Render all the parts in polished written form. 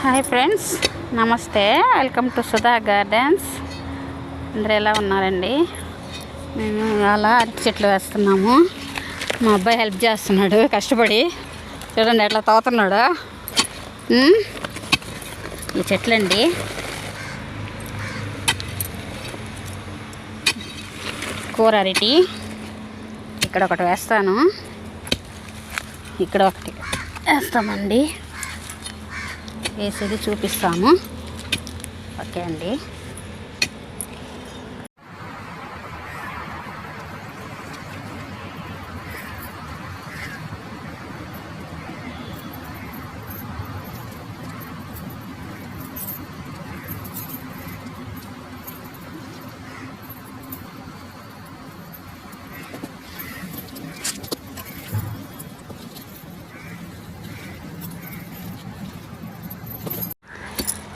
Hi friends, నమస్తే. Welcome to Sudha gardens. అందరూ ఎలా ఉన్నారండి? మేము అలా అరటి చెట్లు వేస్తున్నాము. మా అబ్బాయి హెల్ప్ చేస్తున్నాడు కష్టపడి. చూడండి ఎట్లా తోతున్నాడు. ఈ చెట్లండి కూర అరటి. ఇక్కడ ఒకటి వేస్తాను, ఇక్కడ ఒకటి వేస్తామండి. వేసేది చూపిస్తాము. ఓకే అండి.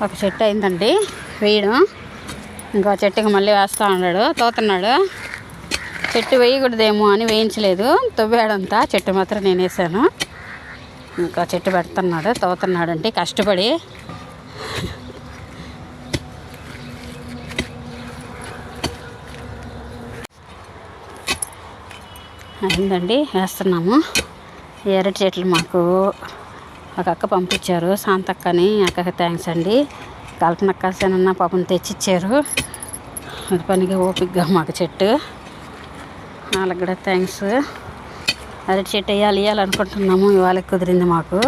ఒక చెట్టు అయిందండి వేయడం. ఇంకో చెట్టుకి మళ్ళీ వేస్తూ ఉన్నాడు, తోతున్నాడు. చెట్టు వేయకూడదేమో అని వేయించలేదు, తవ్వాడంతా. చెట్టు మాత్రం నేను వేసాను. ఇంకో చెట్టు పెడుతున్నాడు, తోతున్నాడండి కష్టపడి. అయిందండి, వేస్తున్నాము. ఈ అరటి చెట్లు మాకు ఒక అక్క పంపించారు, శాంతక్కని. అక్కకి థ్యాంక్స్ అండి. కల్పనక్క సేనన్న పాపం తెచ్చిచ్చారు. అది పనిగా ఓపికగా మాకు చెట్టు. వాళ్ళకి కూడా థ్యాంక్స్. అరటి చెట్టు వేయాలనుకుంటున్నాము. ఇవాళ కుదిరింది మాకు.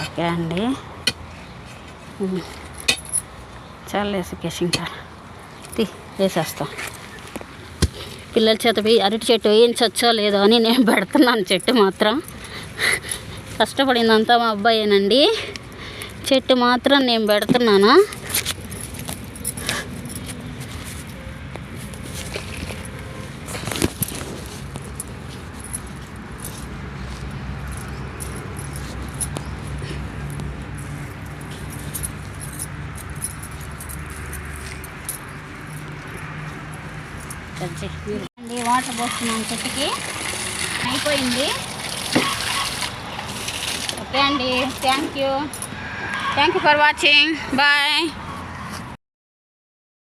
ఓకే అండి. చాలా వేసి ఇంకా వేసేస్తాం. పిల్లల చేత అరటి చెట్టు వేయించచ్చో లేదో అని నేను పెడుతున్నాను. చెట్టు మాత్రం కష్టపడిందంతా మా అబ్బాయేనండి. చెట్టు మాత్రం నేను పెడుతున్నాను. వాటర్ పోస్తున్నాను చెట్టుకి. అయిపోయింది. ఓకే అండి. Thank you for watching. Bye.